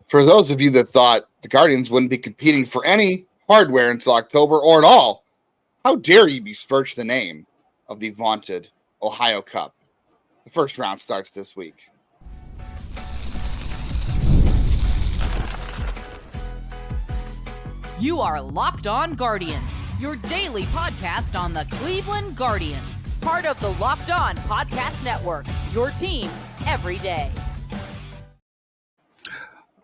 For those of you that thought the Guardians wouldn't be competing for any hardware until October or at all, how dare you besmirch the name of the vaunted Ohio Cup? The first round starts this week. You are Locked On Guardians, your daily podcast on the Cleveland Guardians. Part of the Locked On Podcast Network, your team every day.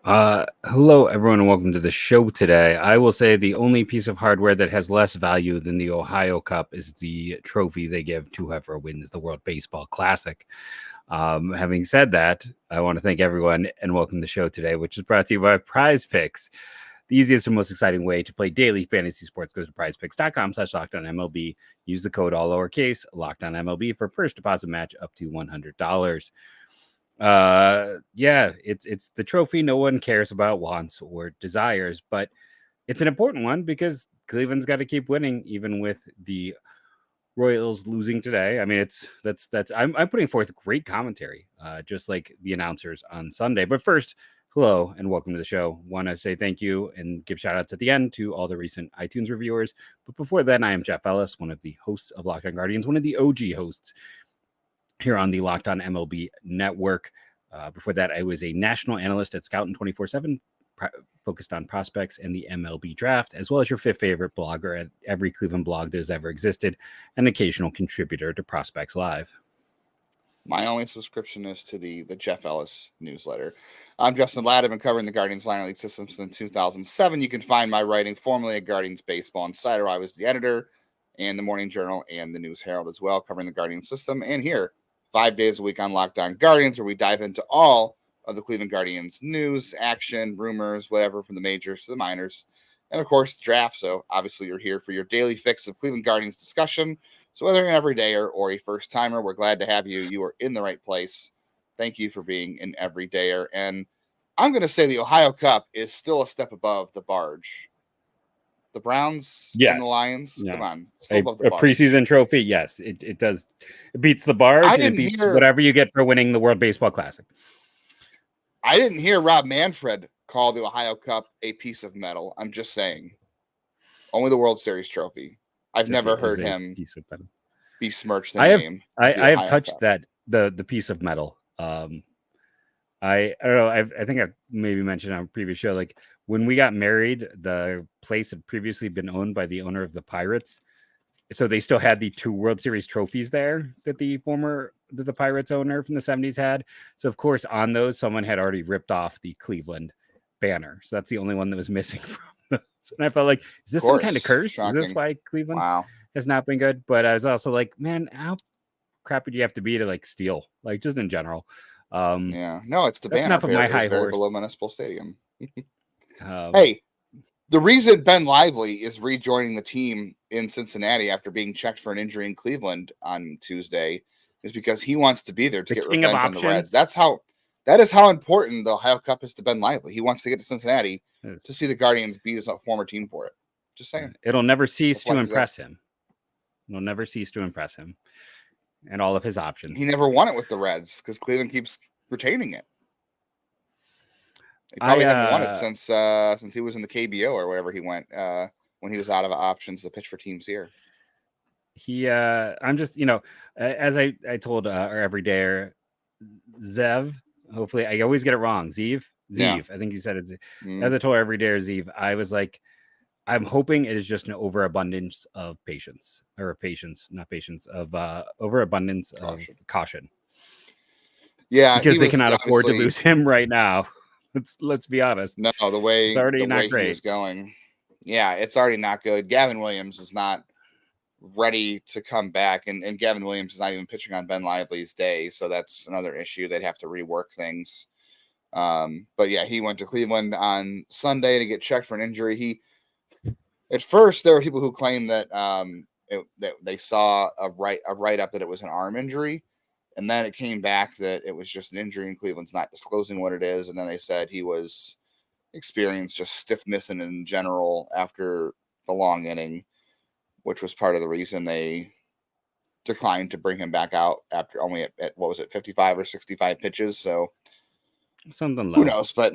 Hello, everyone, and welcome to the show today. I will say the only piece of hardware that has less value than the Ohio Cup is the trophy they give to whoever wins the World Baseball Classic. Having said that, I want to thank everyone and welcome to the show today, which is brought to you by PrizePicks. The easiest and most exciting way to play daily fantasy sports goes to prizepicks.com/LockedOnMLB. Use the code all lowercase LockedOnMLB for first deposit match up to $100. It's the trophy no one cares about, wants, or desires, but it's an important one because Cleveland's got to keep winning even with the Royals losing today. I mean, I'm putting forth great commentary, just like the announcers on Sunday. But first, hello and welcome to the show. Want to say thank you and give shout outs at the end to all the recent iTunes reviewers. But before then, I am Jeff Ellis, one of the hosts of Locked On Guardians, one of the OG hosts here on the Locked On MLB network. Before that, I was a national analyst at Scout and 24/7, focused on prospects and the MLB draft, as well as your fifth favorite blogger at every Cleveland blog that has ever existed, an occasional contributor to Prospects Live. My only subscription is to the Jeff Ellis newsletter. I'm Justin Ladd. I've been covering the Guardians minor league system since 2007. You can find my writing formerly at Guardians Baseball Insider. I was the editor, and the Morning Journal and the News Herald as well, covering the Guardians system. And here, 5 days a week on Locked On Guardians, where we dive into all of the Cleveland Guardians news, action, rumors, whatever, from the majors to the minors, and of course the draft. So obviously you're here for your daily fix of Cleveland Guardians discussion. So whether you're an everydayer or a first timer, we're glad to have you. You are in the right place. Thank you for being an everydayer. And I'm going to say the Ohio Cup is still a step above the barge. The Browns and the Lions, come on, still above the barge. A preseason trophy, yes, it does. It beats the barge, and it beats whatever you get for winning the World Baseball Classic. I didn't hear Rob Manfred call the Ohio Cup a piece of metal. I'm just saying. Only the World Series trophy. I've never heard him besmirch the name. I have touched that, the piece of metal. I don't know. I think I've maybe mentioned on a previous show, like when we got married, the place had previously been owned by the owner of the Pirates. So they still had the 2 World Series trophies there that the Pirates owner from the 70s had. So of course, on those, someone had already ripped off the Cleveland banner. So that's the only one that was missing from those. And I felt like, is this some kind of curse? Shocking. Is this why Cleveland has not been good? But I was also like, man, how crappy do you have to be to like steal? Like just in general. No, it's the banner. Enough of my high horse. Below Municipal Stadium. Hey, the reason Ben Lively is rejoining the team in Cincinnati after being checked for an injury in Cleveland on Tuesday is because he wants to be there to get revenge on the Reds. That is how important the Ohio Cup is to Ben Lively. He wants to get to Cincinnati to see the Guardians beat his former team for it. Just saying. It'll never cease to impress him. It'll never cease to impress him. And all of his options. He never won it with the Reds because Cleveland keeps retaining it. They probably haven't won it since he was in the KBO or wherever he went when he was out of options to pitch for teams here. I'm just, as I told our everydayer, Zev, hopefully I always get it wrong. Zeev. Yeah. I think he said it. As I told our everydayer Zeev, I was like, I'm hoping it is just an overabundance of patience, or patience, not patience, of overabundance of caution. Yeah, because they cannot afford to lose him right now. Let's be honest. No, the way it's already not great. He's going. Yeah, it's already not good. Gavin Williams is not ready to come back, and Gavin Williams is not even pitching on Ben Lively's day, so that's another issue. They'd have to rework things. But yeah, he went to Cleveland on Sunday to get checked for an injury. At first, there were people who claimed that that they saw a write-up that it was an arm injury, and then it came back that it was just an injury, and Cleveland's not disclosing what it is. And then they said he was experienced just stiffness in general after the long inning, which was part of the reason they declined to bring him back out after only at what was it, 55 or 65 pitches. So something low. Who knows? But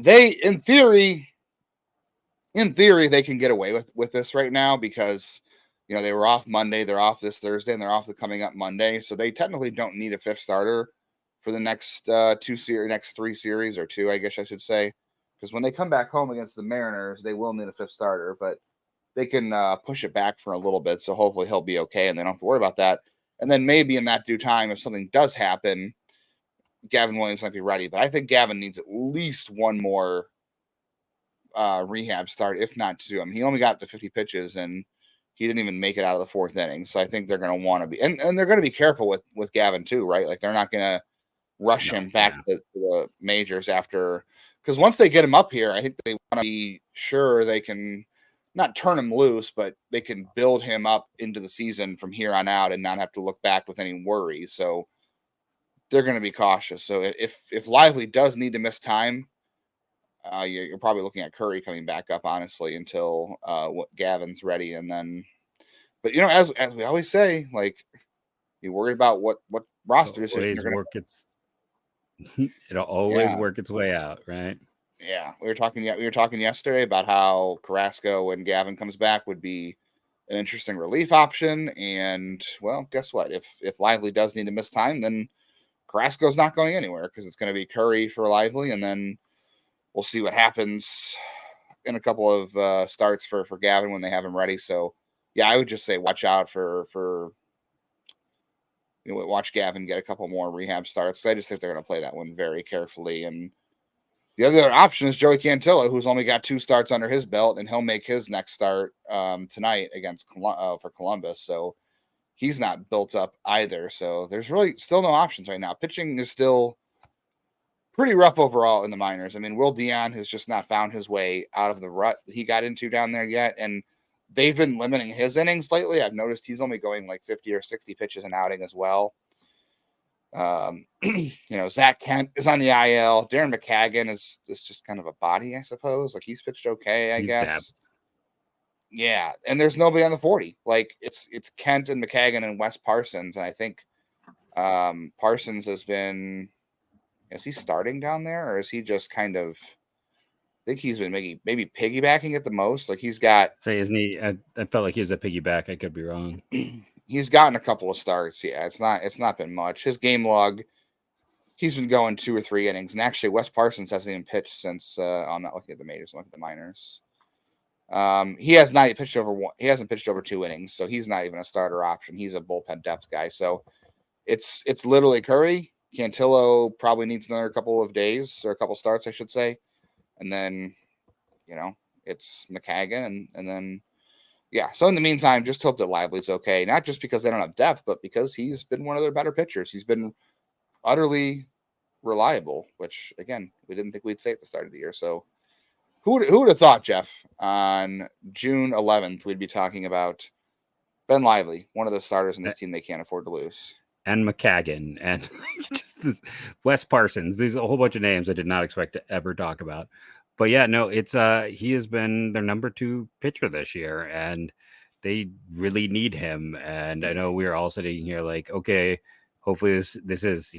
in theory, they can get away with this right now because, they were off Monday, they're off this Thursday, and they're off the coming up Monday. So they technically don't need a fifth starter for the next next three series, or two, I guess I should say. Because when they come back home against the Mariners, they will need a fifth starter, but they can push it back for a little bit. So hopefully he'll be okay and they don't have to worry about that. And then maybe in that due time, if something does happen, Gavin Williams might be ready. But I think Gavin needs at least one more rehab start, if not two. I mean, he only got to 50 pitches and he didn't even make it out of the fourth inning. So I think they're going to want to be, and they're going to be careful with Gavin too, right? Like they're not going to rush him back to the majors after, because once they get him up here, I think they want to be sure they can not turn him loose, but they can build him up into the season from here on out and not have to look back with any worry. So they're going to be cautious. So if Lively does need to miss time, you're probably looking at Curry coming back up, honestly, until Gavin's ready. And then, but as we always say, like, you worry about what roster decision you're going to. It'll always work its way out, right? Yeah, we were talking yesterday about how Carrasco when Gavin comes back would be an interesting relief option. And well, guess what? If Lively does need to miss time, then Carrasco's not going anywhere because it's going to be Curry for Lively, and then we'll see what happens in a couple of starts for Gavin when they have him ready. So yeah, I would just say watch out for watch Gavin get a couple more rehab starts. I just think they're going to play that one very carefully. And the other option is Joey Cantillo, who's only got 2 starts under his belt, and he'll make his next start tonight against for Columbus. So he's not built up either. So there's really still no options right now. Pitching is still pretty rough overall in the minors. I mean, Will Dion has just not found his way out of the rut that he got into down there yet. And they've been limiting his innings lately. I've noticed he's only going like 50 or 60 pitches an outing as well. Zach Kent is on the IL. Darren McCagan is just kind of a body, I suppose. Like he's pitched okay, I guess. Depth. Yeah, and there's nobody on the 40. Like it's Kent and McCagan and Wes Parsons, and I think Parsons has been. Is he starting down there, or is he just kind of? I think he's been maybe piggybacking at the most. Like he's got. Say, isn't he? I felt like he's a piggyback. I could be wrong. He's gotten a couple of starts. Yeah, it's not been much. His game log, he's been going 2 or 3 innings. And actually, Wes Parsons hasn't even pitched since. I'm not looking at the majors. I'm looking at the minors. He has not pitched over one. He hasn't pitched over 2 innings, so he's not even a starter option. He's a bullpen depth guy. So it's literally Curry. Cantillo probably needs another couple of days or a couple starts, I should say, and then it's McCagan and then. Yeah, so in the meantime, just hope that Lively's okay. Not just because they don't have depth, but because he's been one of their better pitchers. He's been utterly reliable, which, again, we didn't think we'd say at the start of the year. So who would have thought, Jeff, on June 11th, we'd be talking about Ben Lively, one of the starters in this team they can't afford to lose. And McCagan and just Wes Parsons. There's a whole bunch of names I did not expect to ever talk about. But yeah, no, it's he has been their number 2 pitcher this year, and they really need him. And I know we're all sitting here like, okay, hopefully this is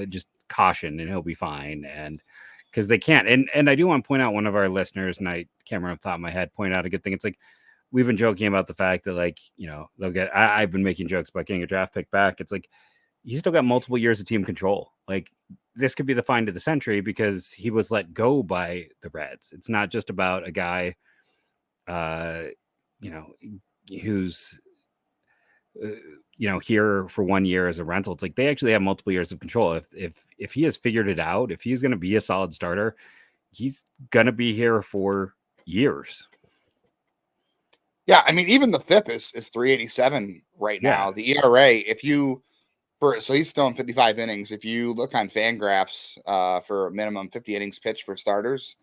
just caution and he'll be fine. And because they can't, and I do want to point out one of our listeners, and I can't remember off the top of my head, point out a good thing. It's like we've been joking about the fact that they'll get. I've been making jokes about getting a draft pick back. It's like he's still got multiple years of team control. Like this could be the find of the century because he was let go by the Reds. It's not just about a guy, who's, here for 1 year as a rental. It's like they actually have multiple years of control. If he has figured it out, if he's going to be a solid starter, he's going to be here for years. Yeah, I mean, even the FIP is 387 right now. The ERA, so he's still in 55 innings. If you look on Fangraphs for a minimum 50 innings pitched for starters,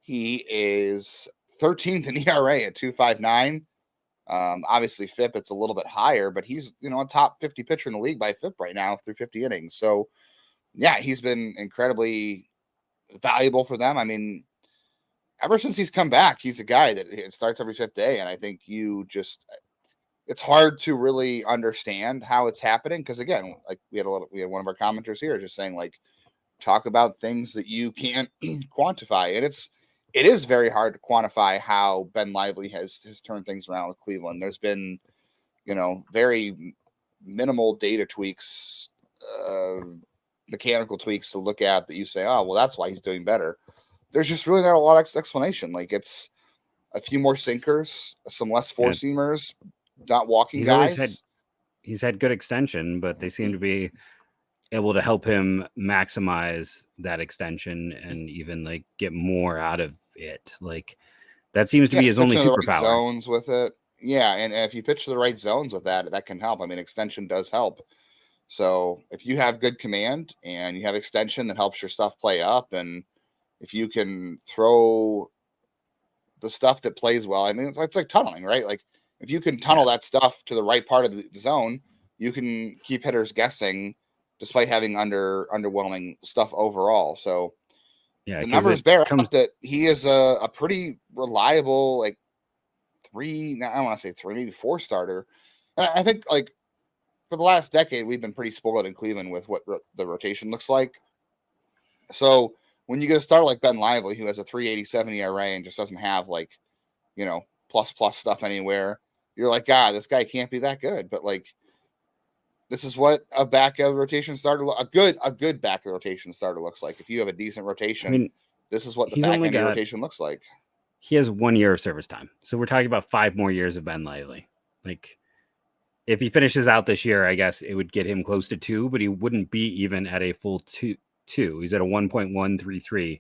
he is 13th in ERA at 2.59. Obviously, FIP, it's a little bit higher, but he's a top 50 pitcher in the league by FIP right now through 50 innings. So, yeah, he's been incredibly valuable for them. I mean, ever since he's come back, he's a guy that starts every 5th day, and I think it's hard to really understand how it's happening because, again, like we had one of our commenters here just saying, like, talk about things that you can't quantify. And it is very hard to quantify how Ben Lively has turned things around with Cleveland. There's been, very minimal data tweaks, mechanical tweaks to look at that you say, oh, well, that's why he's doing better. There's just really not a lot of explanation. Like, it's a few more sinkers, some less four-seamers, not walking guys. He's had good extension, but they seem to be able to help him maximize that extension and even like get more out of it. Like, that seems to be his only superpower. Right zones with it. Yeah, and if you pitch to the right zones with that can help. I mean, extension does help. So if you have good command and you have extension that helps your stuff play up, and if you can throw the stuff that plays well, I mean, it's like tunneling, right? Like, if you can tunnel that stuff to the right part of the zone, you can keep hitters guessing despite having underwhelming stuff overall. So the numbers bear out that he is a pretty reliable, like, I don't want to say 3, maybe 4 starter. And I think, like, for the last decade, we've been pretty spoiled in Cleveland with what the rotation looks like. So when you get a starter like Ben Lively, who has a 3.87 ERA and just doesn't have, like, plus stuff anywhere, you're like, God, this guy can't be that good. But, like, this is what a back of the rotation starter, a good back of the rotation starter looks like. If you have a decent rotation, this is what the back end of the rotation looks like. He has 1 year of service time. So we're talking about 5 more years of Ben Lively. Like, if he finishes out this year, I guess it would get him close to 2, but he wouldn't be even at a full 2. He's at a 1.133,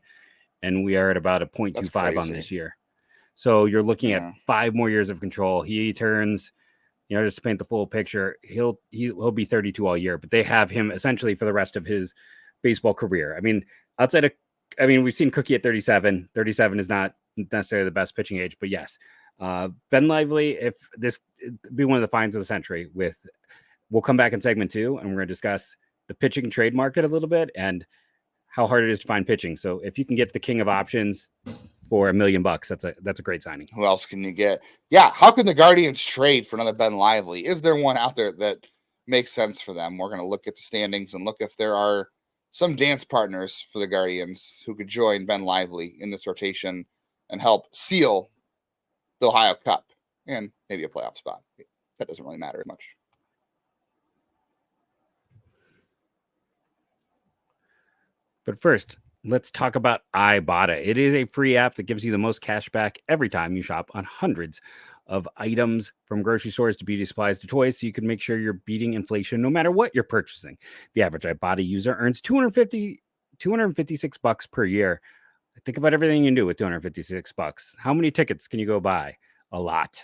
and we are at about a 0.25 on this year. So you're looking at 5 more years of control. He turns, just to paint the full picture, he'll be 32 all year, but they have him essentially for the rest of his baseball career. I mean, we've seen Cookie at 37. 37 is not necessarily the best pitching age, but yes, Ben Lively, if this be one of the finds of the century, we'll come back in segment 2 and we're going to discuss the pitching trade market a little bit and how hard it is to find pitching. So if you can get the king of options for $1 million, that's a great signing. Who else can you get? Yeah. How can the Guardians trade for another Ben Lively? Is there one out there that makes sense for them? We're going to look at the standings and look if there are some dance partners for the Guardians who could join Ben Lively in this rotation and help seal the Ohio Cup and maybe a playoff spot. That doesn't really matter much. But first, let's talk about Ibotta. It is a free app that gives you the most cash back every time you shop on hundreds of items, from grocery stores to beauty supplies to toys, so you can make sure you're beating inflation no matter what you're purchasing. The average Ibotta user earns $256 per year. Think about everything you can do with $256. How many tickets can you go buy? A lot.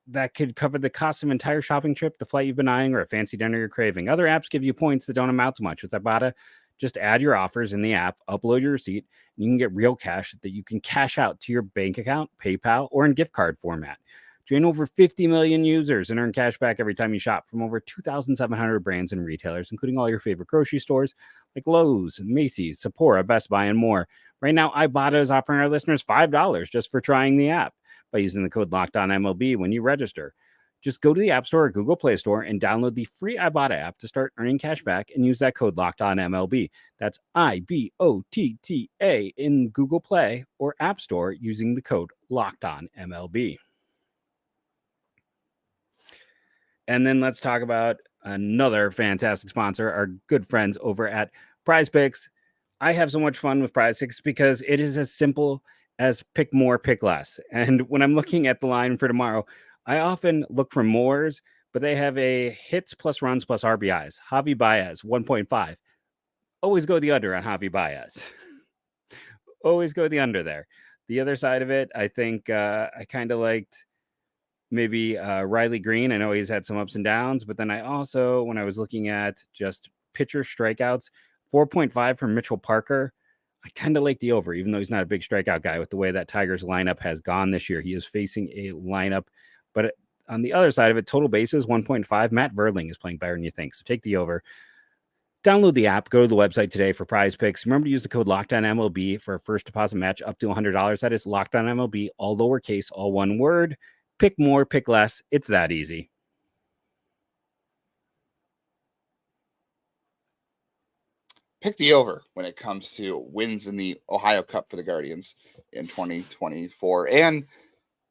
That could cover the cost of an entire shopping trip, the flight you've been eyeing, or a fancy dinner you're craving. Other apps give you points that don't amount to much. With Ibotta, just add your offers in the app, upload your receipt, and you can get real cash that you can cash out to your bank account, PayPal, or in gift card format. Join over 50 million users and earn cash back every time you shop from over 2,700 brands and retailers, including all your favorite grocery stores like Lowe's, Macy's, Sephora, Best Buy, and more. Right now, Ibotta is offering our listeners $5 just for trying the app by using the code LOCKEDONMLB when you register. Just go to the App Store or Google Play Store and download the free Ibotta app to start earning cash back and use that code LOCKEDONMLB. That's IBOTTA in Google Play or App Store using the code LOCKEDONMLB. And then let's talk about another fantastic sponsor, our good friends over at PrizePicks. I have so much fun with PrizePicks because it is as simple as pick more, pick less. And when I'm looking at the line for tomorrow, I often look for mores, but they have a hits plus runs plus RBIs. Javi Baez, 1.5. Always go the under on Javi Baez. Always go the under there. The other side of it, I think I kind of liked maybe Riley Green. I know he's had some ups and downs, but then I also, when I was looking at just pitcher strikeouts, 4.5 from Mitchell Parker, I kind of like the over, even though he's not a big strikeout guy. With the way that Tigers lineup has gone this year, he is facing a lineup. But on the other side of it, total bases 1.5. Matt Verling is playing better than you think, so take the over. Download the app. Go to the website today for PrizePicks. Remember to use the code LOCKEDONMLB for a first deposit match up to $100. That is LOCKEDONMLB, all lowercase, all one word. Pick more, pick less. It's that easy. pick the over when it comes to wins in the Ohio Cup for the Guardians in 2024. And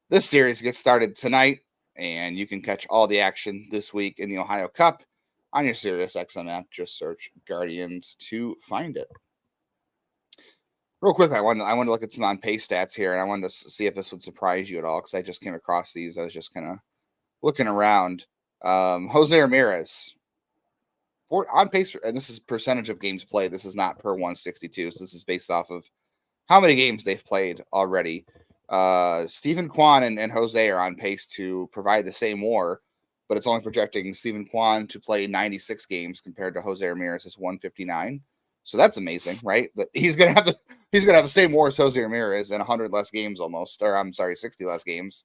this series gets started tonight, and you can catch all the action this week in the Ohio Cup on your SiriusXM app. Just search Guardians to find it. Real quick, I wanted to look at some on-pace stats here, and I wanted to see if this would surprise you at all, because I just came across these. I was just kind of looking around. Jose Ramirez, on pace, and this is percentage of games played. This is not per 162, so this is based off of how many games they've played already. Stephen Kwan and Jose are on pace to provide the same WAR, but it's only projecting Stephen Kwan to play 96 games compared to Jose Ramirez's 159. So that's amazing, right? That he's gonna have the same WAR as Jose Ramirez and 100 less games almost, or I'm sorry, 60 less games.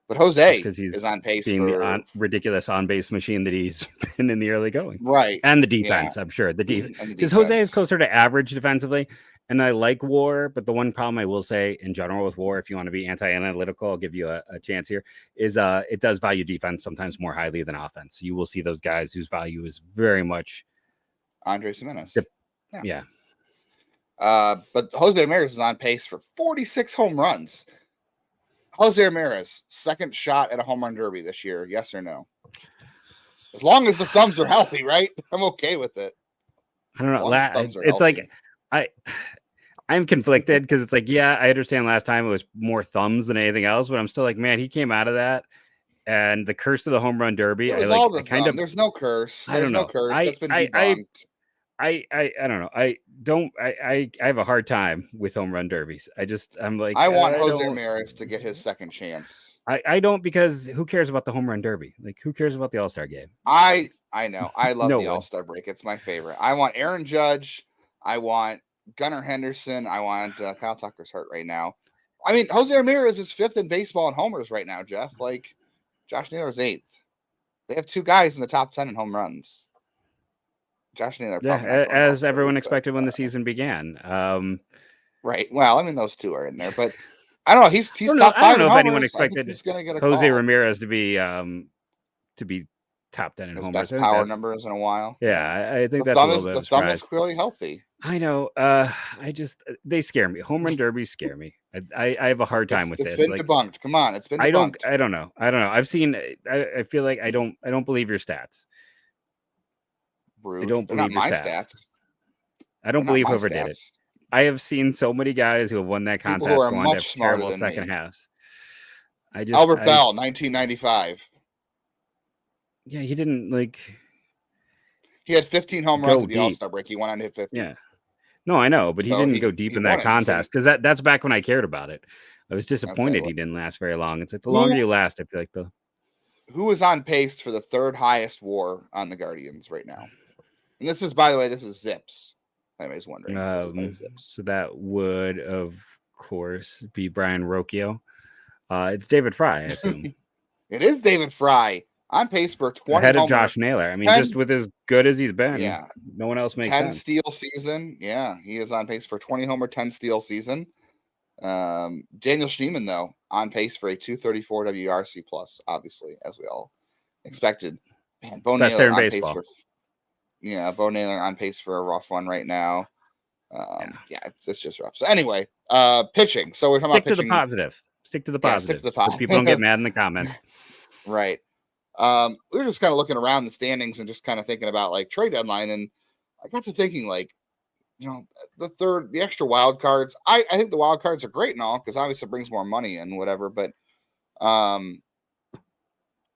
But Jose is on pace being for the ridiculous on-base machine that he's been in the early going, right? And the defense, I'm sure the defense, because Jose is closer to average defensively, and I like WAR. But the one problem I will say in general with WAR, if you want to be anti-analytical, I'll give you a chance here, is it does value defense sometimes more highly than offense. You will see those guys whose value is very much Andres Gimenez. Yeah. But Jose Ramirez is on pace for 46 home runs. Jose Ramirez, second shot at a home run derby this year, yes or no? As long as the thumbs are healthy, right? I'm okay with it. I don't know. It's like I'm conflicted, because it's like, yeah, I understand last time it was more thumbs than anything else, but I'm still like, man, he came out of that, and the curse of the home run derby. It was all the thumb. There's no curse. There's no curse. That's been debunked. I don't know. I have a hard time with home run derbies. I'm like, I want Jose Ramirez to get his second chance. I don't, because who cares about the home run derby? Like, who cares about the All-Star game? I know. I love the All-Star break. It's my favorite. I want Aaron Judge. I want Gunnar Henderson. I want Kyle Tucker's hurt right now. I mean, Jose Ramirez is 5th in baseball in homers right now, Jeff. Like, Josh Naylor's 8th. They have 2 guys in the top 10 in home runs. Josh Naylor, as everyone expected when the season began. Right. Well, I mean, those 2 are in there, but I don't know. He's top 5. I don't know if anyone expected he's going to get a Jose call. Ramirez to be top 10 in homers. Best power numbers in a while. Yeah, I think that's a little bit of a thumb is clearly healthy. I know. They scare me. Home run derbies scare me. I have a hard time with this. It's been debunked. Come on, it's been debunked. I don't know. I've seen. I feel like I don't believe your stats. Rude. I don't believe your stats. I don't believe whoever did it. I have seen so many guys who have won that contest who are go on much to terrible smarter than second me. halves. Albert Bell, 1995. Yeah, he didn't like. He had 15 home runs at the All-Star break. He went on to hit 50. Yeah. No, I know, but he didn't go deep in that contest, because that's back when I cared about it. I was disappointed he didn't last very long. It's like the longer you last, I feel like the. Who is on pace for the 3rd highest WAR on the Guardians right now? And this is, by the way, this is Zips. Anybody's wondering. So that would, of course, be Brian Rocchio. It's David Fry, I assume. It is David Fry. On pace for 20 ahead of Josh Naylor. I mean, just with as good as he's been. Yeah. No one else makes 10 sense. steal season. Yeah, he is on pace for 20 homer, 10 steal season. Daniel Schneemann, though, on pace for a 234 WRC plus, obviously, as we all expected. Man, Bo Naylor on pace for. Yeah, Bo Naylor on pace for a rough one right now. It's just rough. So anyway, pitching. So we're talking about pitching. Stick to the positive. Stick to the positive. So people don't get mad in the comments. Right. We were just kind of looking around the standings and just kind of thinking about like trade deadline, and I got to thinking like, the extra wild cards. I think the wild cards are great and all, because obviously it brings more money in, whatever. But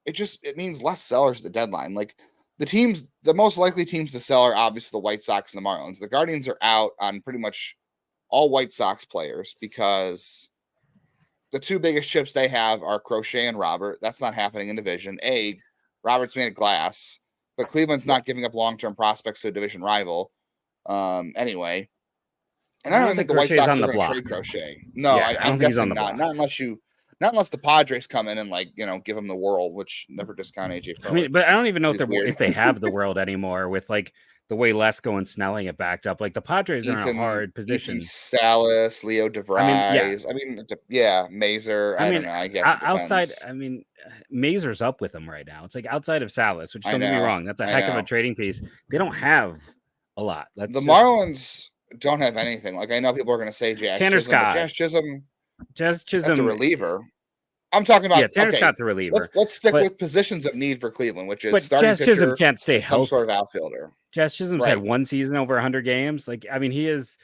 it means less sellers at the deadline. Like the most likely teams to sell are obviously the White Sox and the Marlins. The Guardians are out on pretty much all White Sox players, because the 2 biggest chips they have are Crochet and Robert. That's not happening in division. Robert's made of glass, but Cleveland's not giving up long-term prospects to a division rival. Anyway, and I don't think the White Sox are going to trade Crochet. No, I'm guessing not. Not unless the Padres come in and give them the world, which never discount AJ. I mean, but I don't even know if they have the world anymore with like the way Lesko and Snelling have backed up. Like the Padres are in a hard position. Salas, Leo DeVries. Mazer. I don't know. I guess outside. I mean, Mazer's up with them right now. It's like outside of Salas, which don't get me wrong, that's a heck of a trading piece. They don't have a lot. The Marlins don't have anything. Like, I know people are going to say Jazz Tanner Chisholm, but Scott. Jazz Chisholm. That's a reliever. I'm talking about. Tanner Scott's a reliever. Let's stick with positions of need for Cleveland, which is starting Jazz pitcher, Chisholm can't stay some healthy. sort of outfielder. Jazz Chisholm's had one season over 100 games. Like, I mean, he is.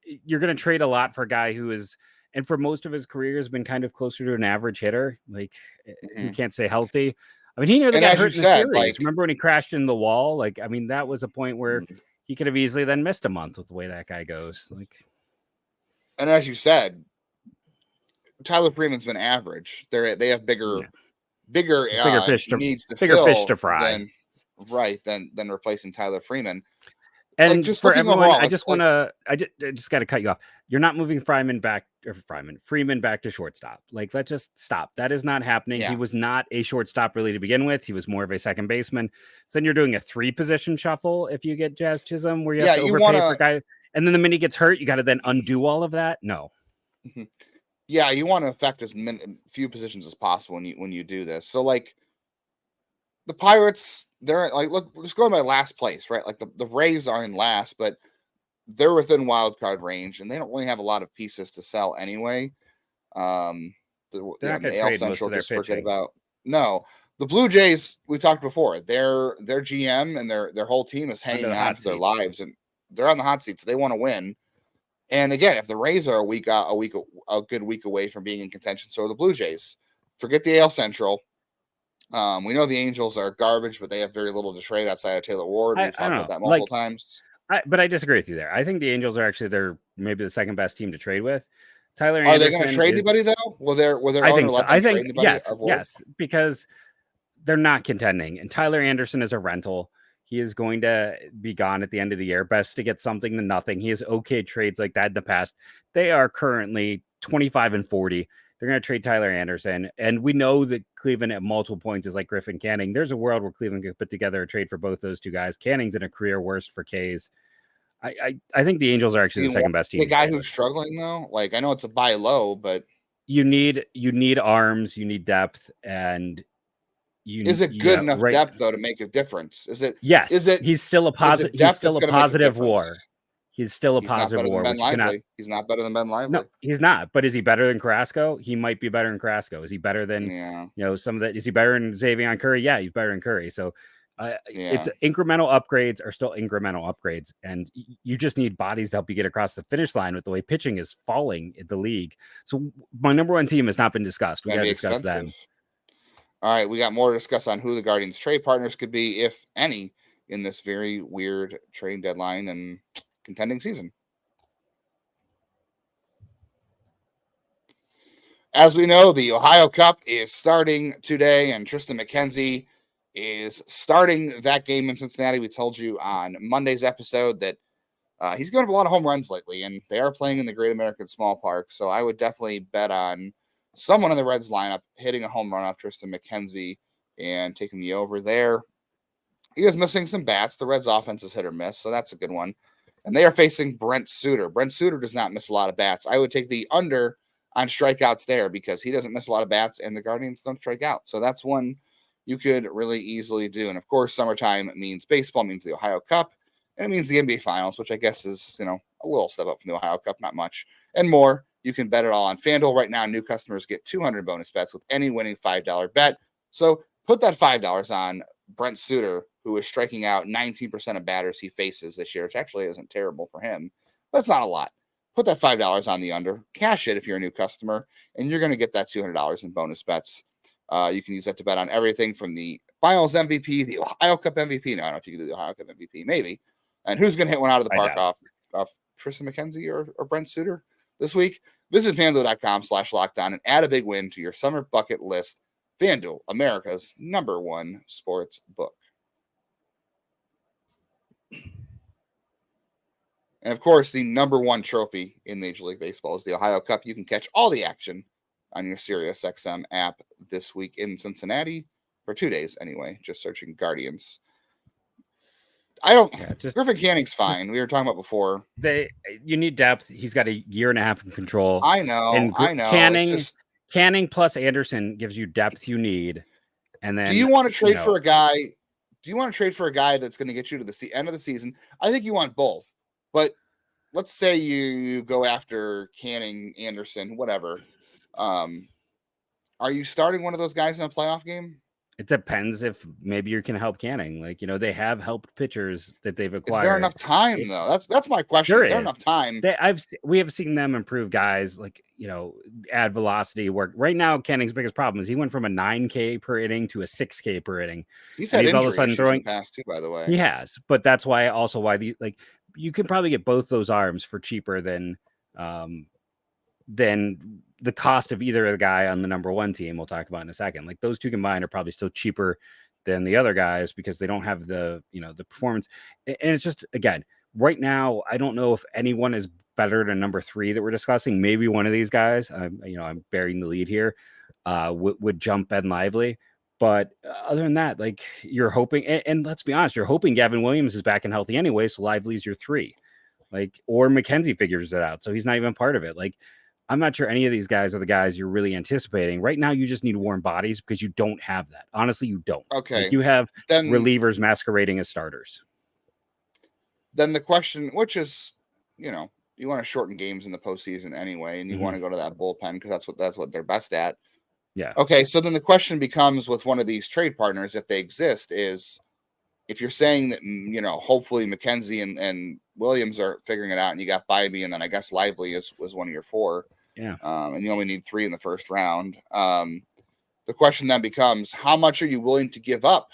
You're going to trade a lot for a guy who is, and for most of his career, has been kind of closer to an average hitter. Like, he can't stay healthy. I mean, he nearly got hurt in the series. Like, remember when he crashed in the wall? Like, I mean, that was a point where he could have easily then missed a month with the way that guy goes. Like, and as you said, Tyler Freeman's been average. They have bigger fish to fry. Than replacing Tyler Freeman. And like, just for everyone, overall, I just got to cut you off. You're not moving Freeman back to shortstop. Like, let's just stop. That is not happening. Yeah. He was not a shortstop really to begin with. He was more of a second baseman. So then you're doing a 3-position shuffle if you get Jazz Chisholm, where you have to overpay for a guy. And then the minute he gets hurt, you got to then undo all of that. No. Yeah, you want to affect as few positions as possible when you do this. So, like, the Pirates, they're like, look, just going by last place, right? Like, the Rays are in last, but they're within wild card range, and they don't really have a lot of pieces to sell anyway. The AL Central, just forget about. No, the Blue Jays, we talked before. Their GM and their whole team is hanging on for their lives, and they're on the hot seat, so they want to win. And again, if the Rays are a good week away from being in contention, so are the Blue Jays. Forget the AL Central. We know the Angels are garbage, but they have very little to trade outside of Taylor Ward. We've talked about that multiple times. But I disagree with you there. I think the Angels are actually maybe the second best team to trade with. Tyler Anderson. Are they going to trade anybody though? Will their owner let them trade anybody? Yes, because they're not contending, and Tyler Anderson is a rental. He is going to be gone at the end of the year. Best to get something than nothing. He has okay trades like that in the past. They are currently 25-40. They're going to trade Tyler Anderson. And we know that Cleveland at multiple points is like Griffin Canning. There's a world where Cleveland could put together a trade for both those two guys. Canning's in a career worst for K's. I think the Angels are actually the second best team. The guy who's struggling though, like, I know it's a buy low, but you need arms, you need depth, and is it good enough depth though to make a difference? Is it? Yes. He's still a positive. He's still a positive WAR. He's still a positive WAR. He's not better than Ben Lively. No, he's not. But is he better than Carrasco? He might be better than Carrasco. Is he better than some of that? Is he better than Xavier Curry? Yeah, he's better than Curry. So it's incremental upgrades are still incremental upgrades, and you just need bodies to help you get across the finish line with the way pitching is falling in the league. So my number one team has not been discussed. We got to discuss them. All right, we got more to discuss on who the Guardians' trade partners could be, if any, in this very weird trade deadline and contending season. As we know, the Ohio Cup is starting today, and Tristan McKenzie is starting that game in Cincinnati. We told you on Monday's episode that he's given up a lot of home runs lately, and they are playing in the Great American Small Park, so I would definitely bet on someone in the Reds lineup hitting a home run off Tristan McKenzie and taking the over there. He is missing some bats. The Reds' offense is hit or miss, so that's a good one. And they are facing Brent Suter. Brent Suter does not miss a lot of bats. I would take the under on strikeouts there because he doesn't miss a lot of bats, and the Guardians don't strike out. So that's one you could really easily do. And, of course, summertime means baseball, means the Ohio Cup, and it means the NBA Finals, which I guess is, a little step up from the Ohio Cup, not much, and more. You can bet it all on FanDuel. Right now, new customers get 200 bonus bets with any winning $5 bet. So put that $5 on Brent Suter, who is striking out 19% of batters he faces this year, which actually isn't terrible for him, but it's not a lot. Put that $5 on the under, cash it if you're a new customer, and you're going to get that $200 in bonus bets. You can use that to bet on everything from the Finals MVP, the Ohio Cup MVP. No, I don't know if you can do the Ohio Cup MVP, maybe. And who's going to hit one out of the park off Tristan McKenzie or Brent Suter this week? Visit FanDuel.com/lockdown and add a big win to your summer bucket list. FanDuel, America's #1 sports book. And, of course, the #1 trophy in Major League Baseball is the Ohio Cup. You can catch all the action on your SiriusXM app this week in Cincinnati for 2 days anyway, just searching Guardians. Griffin Canning's fine. We were talking about before. You need depth. He's got a year and a half in control. I know. Canning plus Anderson gives you depth you need. And then do you want to trade for a guy do you want to trade for a guy that's going to get you to the end of the season? I think you want both. But let's say you go after Canning, Anderson, whatever. Are you starting one of those guys in a playoff game? It depends if maybe you can help Canning. Like, they have helped pitchers that they've acquired. Is there enough time though? That's my question. Is there enough time? We have seen them improve guys, like, add velocity work. Right now, Canning's biggest problem is he went from a 9K per inning to a 6K per inning. He's had injury all of a sudden throwing in the past too, by the way. He has, but that's why you can probably get both those arms for cheaper than the cost of either of the guy on the number one team we'll talk about in a second. Like, those two combined are probably still cheaper than the other guys because they don't have the performance. And it's just, again, right now, I don't know if anyone is better than number 3 that we're discussing. Maybe one of these guys, I'm burying the lead here, would jump Ben Lively. But other than that, like, you're hoping, and let's be honest, you're hoping Gavin Williams is back and healthy anyway, so Lively's your 3. Like, or McKenzie figures it out, so he's not even part of it. Like, I'm not sure any of these guys are the guys you're really anticipating. Right now, you just need warm bodies because you don't have that. Honestly, you don't. Okay. Like, you have relievers masquerading as starters. Then the question, which is, you want to shorten games in the postseason anyway, and you want to go to that bullpen because that's what they're best at. Yeah. Okay, so then the question becomes with one of these trade partners, if they exist, is if you're saying that, hopefully McKenzie and Williams are figuring it out, and you got Bybee, and then I guess Lively was one of your 4. Yeah. And you only need 3 in the first round. The question then becomes, how much are you willing to give up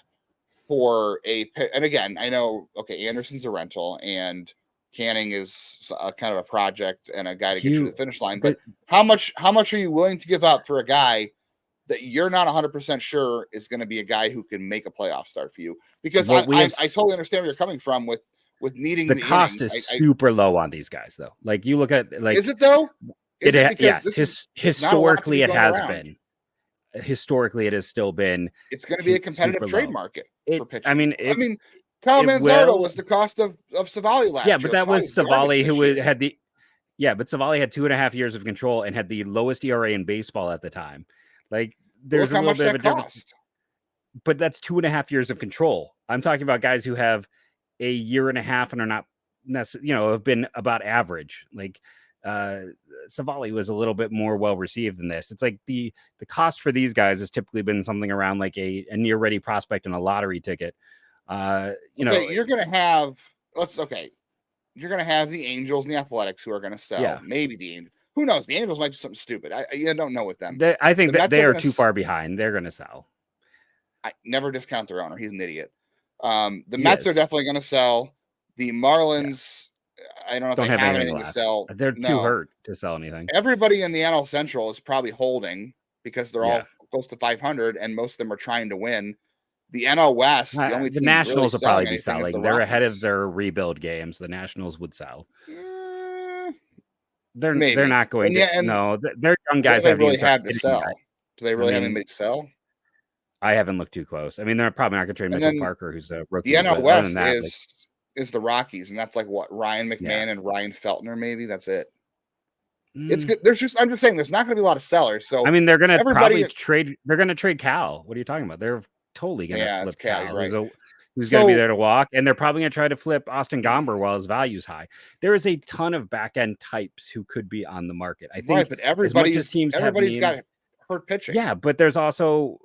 for and again, I know, okay, Anderson's a rental and Canning is kind of a project and a guy to get you to the finish line, but how much are you willing to give up for a guy that you're not 100% sure is going to be a guy who can make a playoff start for you? Because I totally understand where you're coming from with needing the cost innings. is super low on these guys, though. Like, you look at, like, is it though? Historically, it has been. Historically, it has still been. It's going to be a competitive trade market for pitching. I mean, Kyle Manzardo was the cost of Savali last year. Yeah, but that was Savali but Savali had 2.5 years of control and had the lowest ERA in baseball at the time. Like, there's a little bit of a difference. But that's 2.5 years of control. I'm talking about guys who have a year and a half and are not have been about average. Like, Savali was a little bit more well received than this. It's like the cost for these guys has typically been something around like a near ready prospect and a lottery ticket. You're gonna have you're gonna have the Angels and the Athletics who are gonna sell. Yeah. Maybe the Angels. Who knows? The Angels might do something stupid. I don't know with them. I think that they are too far behind. They're gonna sell. I never discount their owner. He's an idiot. The Mets are definitely gonna sell. The Marlins. I don't know if they have anything to sell. They're too hurt to sell anything. Everybody in the NL Central is probably holding because they're all close to 500, and most of them are trying to win. The NL West, the only team Nationals really will probably be selling. They're ahead of their rebuild games. The Nationals would sell. They're not going to. No, they're young guys. They really have to sell. Do they really have anybody to sell? I haven't looked too close. I mean, they're probably not going to trade Mitchell Parker, who's a rookie. The NL West is the Rockies, and that's like what, Ryan McMahon and Ryan Feltner, maybe. That's it. It's good. I'm just saying there's not going to be a lot of sellers. So I mean, they're going to probably trade. They're going to trade Cal. What are you talking about? They're totally going to flip Cal. Right. Who's going to be there to walk, and they're probably going to try to flip Austin Gomber while his value's high. There is a ton of back end types who could be on the market. I think, but everybody's got hurt pitching. Yeah, but there's also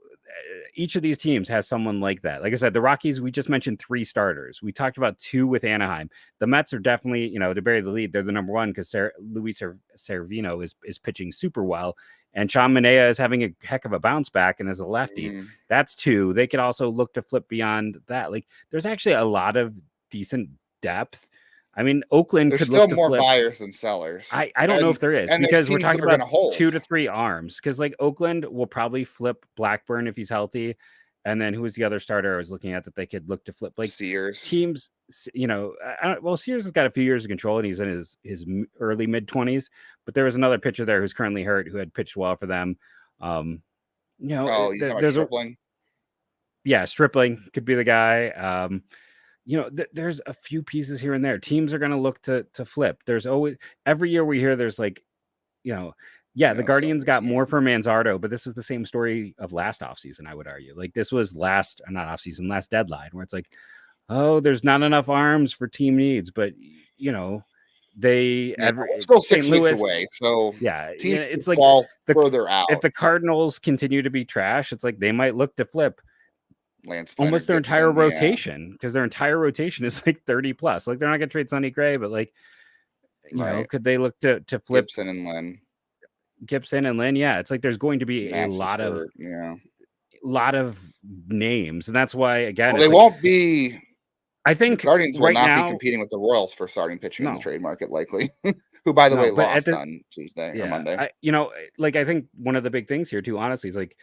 each of these teams has someone like that. Like I said, the Rockies, we just mentioned 3 starters. We talked about 2 with Anaheim. The Mets are definitely, to bury the lead, they're the number 1 because Luis Severino is pitching super well. And Sean Manaea is having a heck of a bounce back and as a lefty. That's 2. They could also look to flip beyond that. Like, there's actually a lot of decent depth. I mean, Oakland There's could still look to more flip. buyers than sellers. I don't know if there is, because we're talking about 2 to 3 arms. Because like Oakland will probably flip Blackburn if he's healthy, and then who was the other starter I was looking at that they could look to flip? Like Sears. Teams, Sears has got a few years of control and he's in his early mid-20s. But there was another pitcher there who's currently hurt who had pitched well for them. There's Stripling. Stripling could be the guy. There's a few pieces here and there. Teams are going to look to flip. There's always, every year we hear there's like, Yeah, the Guardians got more for Manzardo, but this is the same story of last offseason, I would argue. Like this was last deadline, where it's like, oh, there's not enough arms for team needs, but we're still 6 St. weeks Louis away, so team it's like fall further out. If the Cardinals continue to be trash, it's like they might look to flip Lance almost their entire rotation, because their entire rotation is like 30 plus. Like they're not going to trade Sonny Gray, but like you know, could they look to flip Gibson and Lynn? Yeah, it's like there's going to be a lot of names, and that's why again they won't be. I think the Guardians will not be competing with the Royals for starting pitching in the trade market, likely. Who, by the way, lost on Tuesday or Monday. I think one of the big things here too, honestly, is like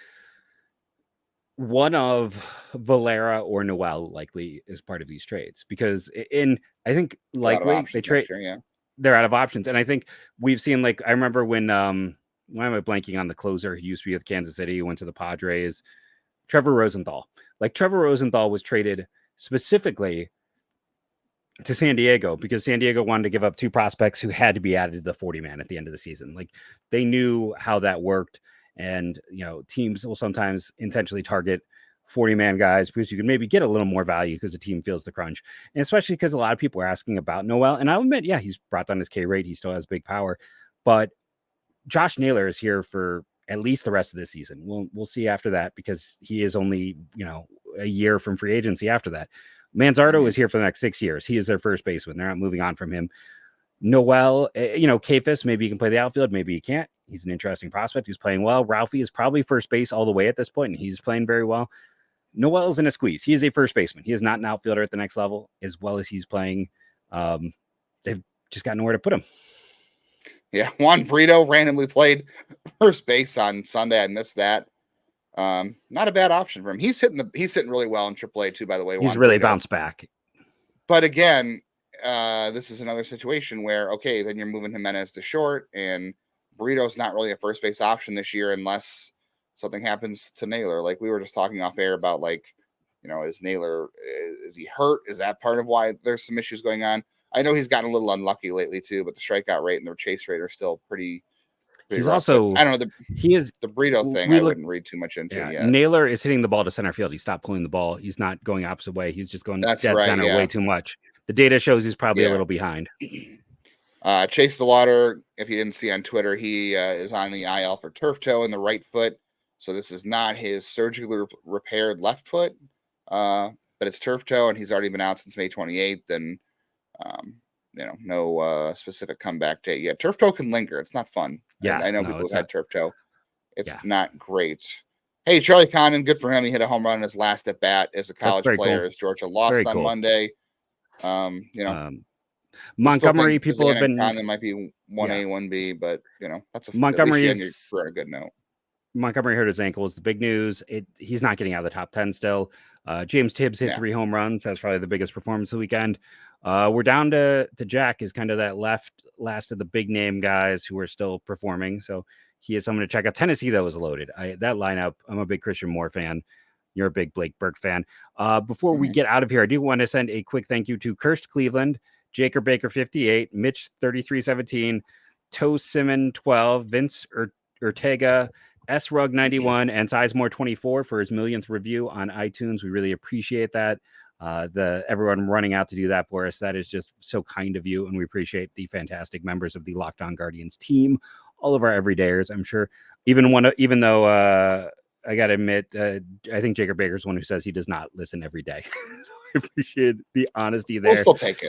one of Valera or Noel likely is part of these trades, because I think likely they trade. They're out of options, and I think we've seen, like, I remember when why am I blanking on the closer who used to be with Kansas City, who went to the Padres, Trevor Rosenthal. Like Trevor Rosenthal was traded specifically to San Diego because San Diego wanted to give up 2 prospects who had to be added to the 40-man at the end of the season. Like they knew how that worked. And, you know, teams will sometimes intentionally target 40-man guys because you can maybe get a little more value because the team feels the crunch. And especially because a lot of people are asking about Noel. And I'll admit, yeah, he's brought down his K rate. He still has big power. But Josh Naylor is here for at least the rest of this season. We'll see after that, because he is only, you know, a year from free agency after that. Manzardo is here for the next 6 years. He is their first baseman. They're not moving on from him. Noel, you know, Kafis, maybe he can play the outfield, maybe he can't. He's an interesting prospect. He's playing well. Ralphie is probably first base all the way at this point, and he's playing very well. Noel is in a squeeze. He is a first baseman. He is not an outfielder at the next level, as well as he's playing. They've just got nowhere to put him. Yeah, Juan Brito randomly played first base on Sunday. I missed that. Not a bad option for him. He's hitting really well in AAA too, by the way. He's really bounced back. But again, this is another situation where, okay, then you're moving Jimenez to short, and Burrito's not really a first base option this year unless something happens to Naylor. Like we were just talking off air about, like, you know, is he hurt? Is that part of why there's some issues going on? I know he's gotten a little unlucky lately too, but the strikeout rate and the chase rate are still pretty he's rough. Also, but I don't know. The Brito thing, I wouldn't read too much into it yet. Naylor is hitting the ball to center field. He stopped pulling the ball. He's not going opposite way. He's just going dead center way too much. The data shows he's probably a little behind. Chase DeLauder, if you didn't see on Twitter, he is on the IL for turf toe in the right foot. So this is not his surgically repaired left foot, but it's turf toe, and he's already been out since May 28th. And, you know, no specific comeback date yet. Turf toe can linger. It's not fun. Yeah, I know people who've had turf toe. It's not great. Hey, Charlie Condon, good for him. He hit a home run in his last at bat as a college player as Georgia lost on Monday. You know, Montgomery, people have been. Condon might be 1A, 1B, but, you know, that's a Montgomery for a good note. Montgomery hurt his ankle is the big news. He's not getting out of the top 10 still. James Tibbs hit 3 home runs. That's probably the biggest performance of the weekend. We're down to Jack is kind of that last of the big name guys who are still performing. So he is someone to check out. Tennessee, though, is loaded. That lineup, I'm a big Christian Moore fan. You're a big Blake Burke fan. Before we get out of here, I do want to send a quick thank you to Kirst Cleveland, Jaker Baker 58, Mitch 3317, Toe Simon 12, Vince Ortega, S Rug 91, and Sizemore 24 for his millionth review on iTunes. We really appreciate that. Everyone running out to do that for us. That is just so kind of you, and we appreciate the fantastic members of the Locked On Guardians team, all of our everydayers. I'm sure even though I gotta admit, I think Jacob Baker's one who says he does not listen every day. So I appreciate the honesty there. We'll still take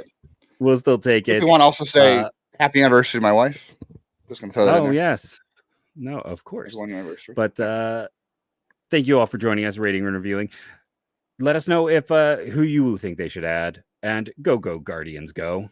it. If you want to also say happy anniversary to my wife, just gonna throw that in there. Yes. No, of course. 1 anniversary. But thank you all for joining us, rating and reviewing. Let us know if who you think they should add, and go Guardians, go.